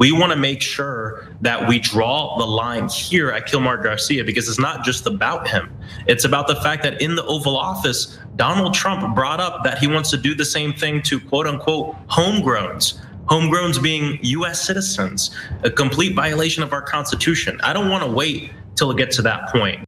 We want to make sure that we draw the line here at Kilmar Garcia, because it's not just about him. It's about the fact that in the Oval Office, Donald Trump brought up that he wants to do the same thing to quote unquote homegrowns. Homegrowns being U.S. citizens, a complete violation of our Constitution. I don't want to wait till it gets to that point.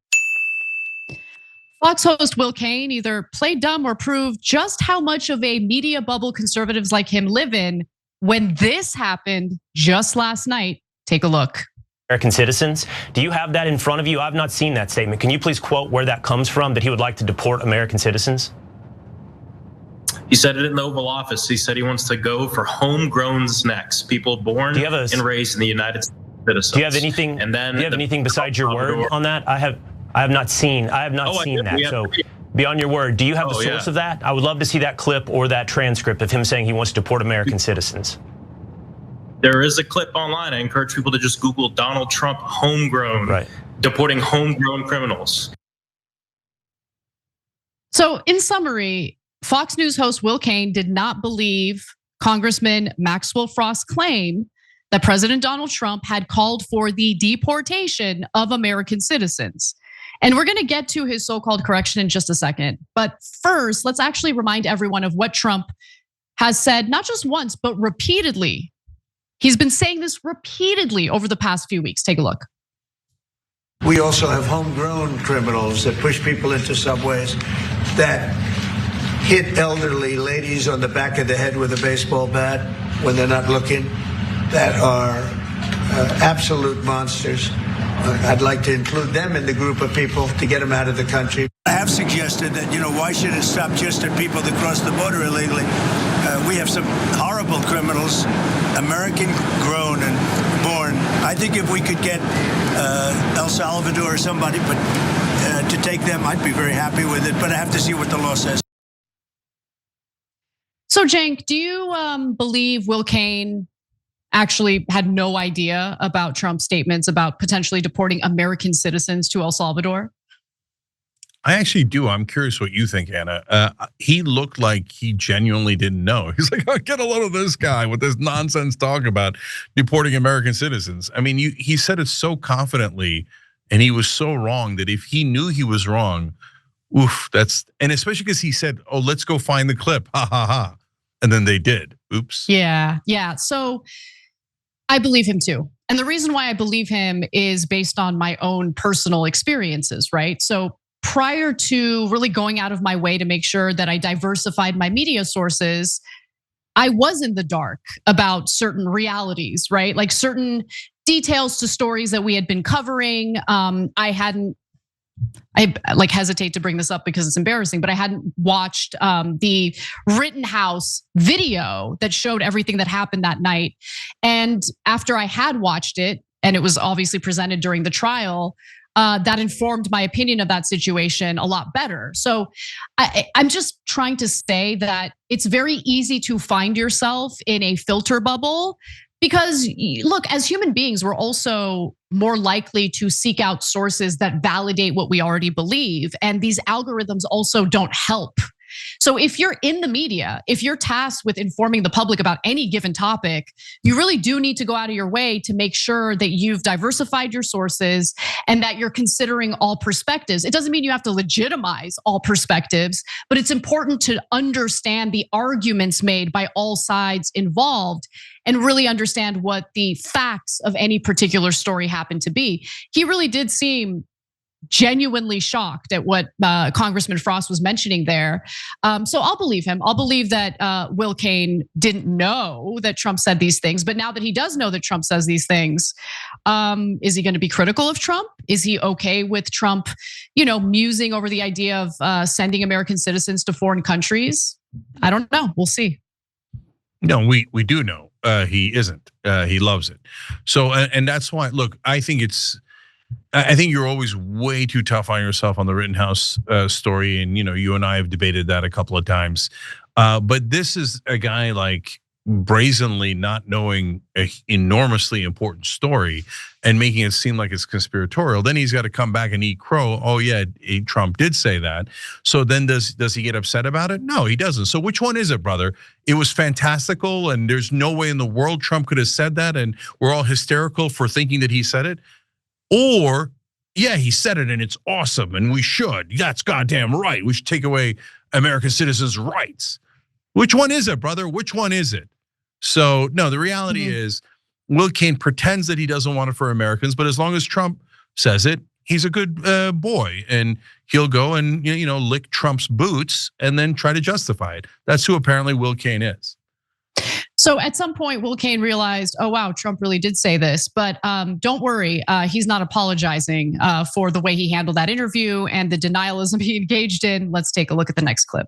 Fox host Will Cain either played dumb or proved just how much of a media bubble conservatives like him live in when this happened just last night. Take a look. American citizens. Do you have that in front of you? I've not seen that statement. Can you please quote where that comes from, that he would like to deport American citizens? He said it in the Oval Office. He said he wants to go for homegrowns next, people born and raised in the United States. Do you have anything? And then do you have anything besides your word on that? I have not seen that. So beyond your word, do you have the source of that? I would love to see that clip or that transcript of him saying he wants to deport American citizens. There is a clip online. I encourage people to just Google Donald Trump homegrown, deporting homegrown criminals. So in summary, Fox News host Will Cain did not believe Congressman Maxwell Frost's claim that President Donald Trump had called for the deportation of American citizens. And we're going to get to his so-called correction in just a second. But first, let's actually remind everyone of what Trump has said, not just once, but repeatedly. He's been saying this repeatedly over the past few weeks. Take a look. We also have homegrown criminals that push people into subways, that hit elderly ladies on the back of the head with a baseball bat when they're not looking, that are absolute monsters. I'd like to include them in the group of people to get them out of the country. I have suggested that, why should it stop just at people that cross the border illegally? We have some horrible criminals, American grown and born. I think if we could get El Salvador or somebody to take them, I'd be very happy with it. But I have to see what the law says. So, Cenk, do you believe Will Cain actually had no idea about Trump's statements about potentially deporting American citizens to El Salvador? I actually do. I'm curious what you think, Anna. He looked like he genuinely didn't know. He's like, oh, get a load of this guy with this nonsense talk about deporting American citizens. I mean, he said it so confidently, and he was so wrong that if he knew he was wrong, oof, and especially because he said, oh, let's go find the clip, ha, ha, ha. And then they did, oops. Yeah. So I believe him too. And the reason why I believe him is based on my own personal experiences, right? So prior to really going out of my way to make sure that I diversified my media sources, I was in the dark about certain realities, right? Like certain details to stories that we had been covering. I hesitate to bring this up because it's embarrassing, but I hadn't watched the Rittenhouse video that showed everything that happened that night. And after I had watched it, and it was obviously presented during the trial, that informed my opinion of that situation a lot better. So I'm just trying to say that it's very easy to find yourself in a filter bubble. Because look, as human beings, we're also more likely to seek out sources that validate what we already believe. And these algorithms also don't help. So if you're in the media, if you're tasked with informing the public about any given topic, you really do need to go out of your way to make sure that you've diversified your sources and that you're considering all perspectives. It doesn't mean you have to legitimize all perspectives, but it's important to understand the arguments made by all sides involved and really understand what the facts of any particular story happen to be. He really did seem genuinely shocked at what Congressman Frost was mentioning there. So I'll believe him. I'll believe that Will Cain didn't know that Trump said these things. But now that he does know that Trump says these things, is he going to be critical of Trump? Is he okay with Trump, musing over the idea of sending American citizens to foreign countries? I don't know. We'll see. No, we do know he isn't. He loves it. So, and that's why, look, I think you're always way too tough on yourself on the Rittenhouse story. And you and I have debated that a couple of times. But this is a guy like brazenly not knowing an enormously important story and making it seem like it's conspiratorial. Then he's got to come back and eat crow. Oh yeah, Trump did say that. So then does he get upset about it? No, he doesn't. So which one is it, brother? It was fantastical and there's no way in the world Trump could have said that and we're all hysterical for thinking that he said it? Or, yeah, he said it and it's awesome and we should. That's goddamn right. We should take away American citizens' rights. Which one is it, brother? Which one is it? So no, the reality is Will Cain pretends that he doesn't want it for Americans, but as long as Trump says it, he's a good boy and he'll go and lick Trump's boots and then try to justify it. That's who apparently Will Cain is. So at some point, Will Cain realized, oh wow, Trump really did say this, but don't worry, he's not apologizing for the way he handled that interview and the denialism he engaged in. Let's take a look at the next clip.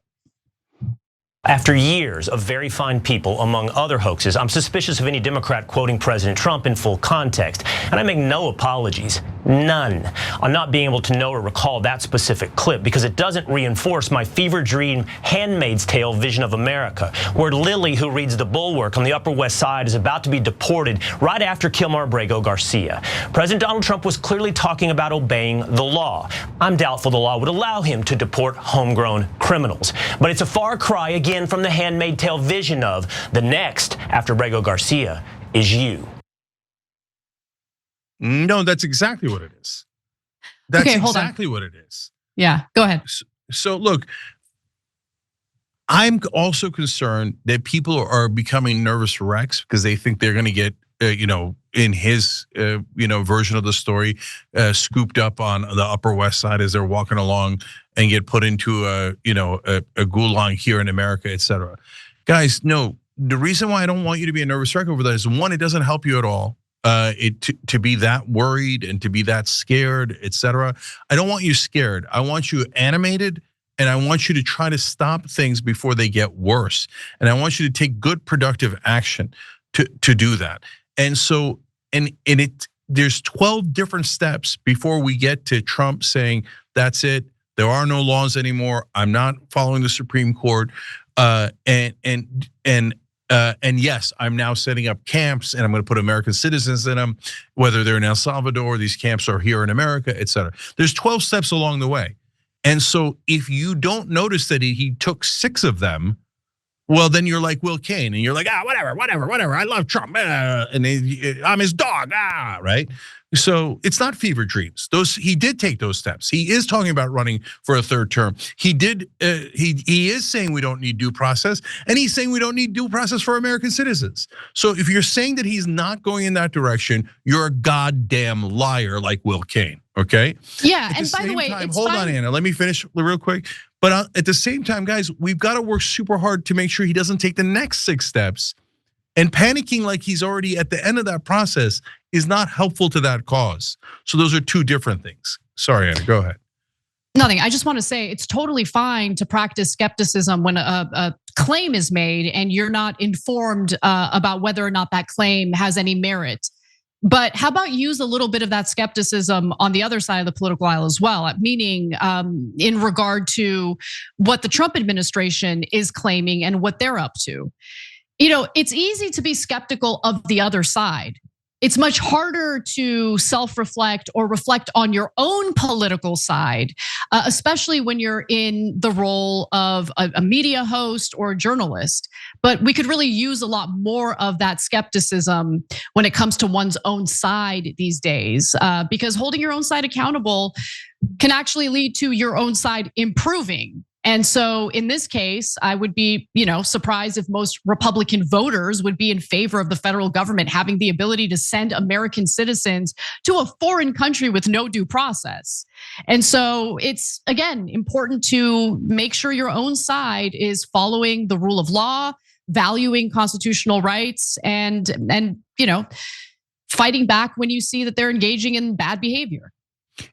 After years of very fine people, among other hoaxes, I'm suspicious of any Democrat quoting President Trump in full context. And I make no apologies, none, on not being able to know or recall that specific clip because it doesn't reinforce my fever dream Handmaid's Tale vision of America, where Lily, who reads The Bulwark on the Upper West Side, is about to be deported right after Kilmar Abrego Garcia. President Donald Trump was clearly talking about obeying the law. I'm doubtful the law would allow him to deport homegrown criminals. But it's a far cry again from the Handmaid's Tale vision of the next after Abrego Garcia is you. No, that's exactly what it is. That's exactly what it is. Yeah, go ahead. So look, I'm also concerned that people are becoming nervous wrecks because they think they're going to get, in his, version of the story, scooped up on the Upper West Side as they're walking along and get put into a gulag here in America, et cetera. Guys, no, the reason why I don't want you to be a nervous wreck over that is one, it doesn't help you at all. To be that worried and to be that scared, et cetera. I don't want you scared. I want you animated and I want you to try to stop things before they get worse. And I want you to take good productive action to do that. And so, there's 12 different steps before we get to Trump saying, that's it. There are no laws anymore. I'm not following the Supreme Court. And yes, I'm now setting up camps and I'm going to put American citizens in them, whether they're in El Salvador, these camps are here in America, et cetera. There's 12 steps along the way. And so if you don't notice that he took 6 of them, well, then you're like Will Cain and you're like, whatever. I love Trump, and I'm his dog, right? So it's not fever dreams. He did take those steps. He is talking about running for a 3rd term. He did. He is saying we don't need due process, and he's saying we don't need due process for American citizens. So if you're saying that he's not going in that direction, you're a goddamn liar, like Will Cain. Okay. Yeah, and by the way, hold on, Anna. Let me finish real quick. But at the same time, guys, we've got to work super hard to make sure he doesn't take the next 6 steps. And panicking like he's already at the end of that process is not helpful to that cause. So those are 2 different things. Sorry, Anna, go ahead. Nothing. I just want to say it's totally fine to practice skepticism when a claim is made and you're not informed about whether or not that claim has any merit. But how about use a little bit of that skepticism on the other side of the political aisle as well? Meaning in regard to what the Trump administration is claiming and what they're up to. It's easy to be skeptical of the other side. It's much harder to self-reflect or reflect on your own political side, especially when you're in the role of a media host or a journalist. But we could really use a lot more of that skepticism when it comes to one's own side these days, because holding your own side accountable can actually lead to your own side improving. And so in this case, I would be, surprised if most Republican voters would be in favor of the federal government having the ability to send American citizens to a foreign country with no due process. And so it's, again, important to make sure your own side is following the rule of law, valuing constitutional rights, and fighting back when you see that they're engaging in bad behavior.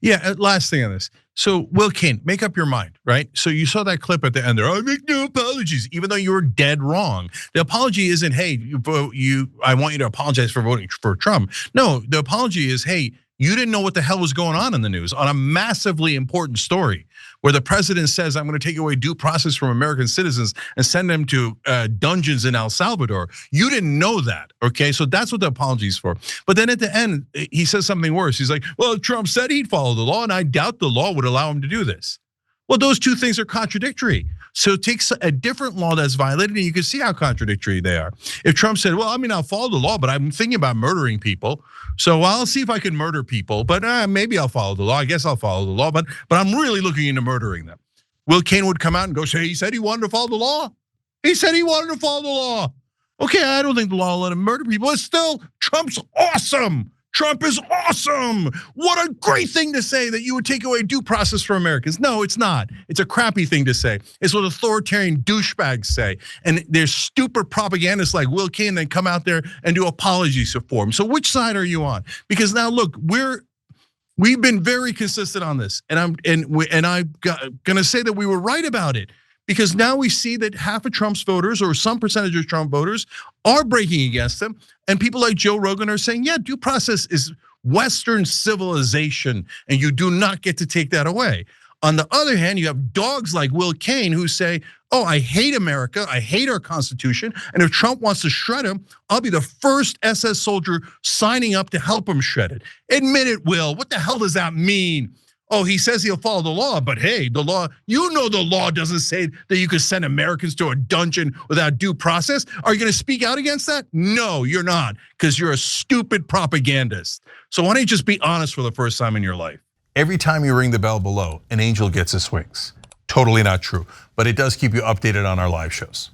Yeah, last thing on this. So Will Cain, make up your mind, right? So you saw that clip at the end there. I make no apologies, even though you were dead wrong. The apology isn't, hey, I want you to apologize for voting for Trump. No, the apology is, hey, You didn't know what the hell was going on in the news on a massively important story where the president says, I'm going to take away due process from American citizens and send them to dungeons in El Salvador. You didn't know that, okay? So that's what the apology is for. But then at the end, he says something worse. He's like, well, Trump said he'd follow the law, and I doubt the law would allow him to do this. Well, those two things are contradictory. So it takes a different law that's violated, and you can see how contradictory they are. If Trump said, well, I mean, I'll follow the law, but I'm thinking about murdering people. So I'll see if I can murder people, but maybe I'll follow the law. I guess I'll follow the law, but I'm really looking into murdering them. Will Cain would come out and go, say, he said he wanted to follow the law. He said he wanted to follow the law. Okay, I don't think the law will let him murder people. But still, Trump's awesome. Trump is awesome. What a great thing to say that you would take away due process for Americans. No, it's not. It's a crappy thing to say. It's what authoritarian douchebags say. And there's stupid propagandists like Will Cain that come out there and do apologies for him. So which side are you on? Because now look, we've been very consistent on this, and I'm gonna say that we were right about it. Because now we see that half of Trump's voters, or some percentage of Trump voters, are breaking against him. And people like Joe Rogan are saying, yeah, due process is Western civilization, and you do not get to take that away. On the other hand, you have dogs like Will Cain who say, oh, I hate America, I hate our Constitution, and if Trump wants to shred him, I'll be the first SS soldier signing up to help him shred it. Admit it, Will, what the hell does that mean? Oh, he says he'll follow the law, but hey, the law, you know the law doesn't say that you could send Americans to a dungeon without due process. Are you gonna speak out against that? No, you're not, because you're a stupid propagandist. So why don't you just be honest for the first time in your life? Every time you ring the bell below, an angel gets his wings. Totally not true, but it does keep you updated on our live shows.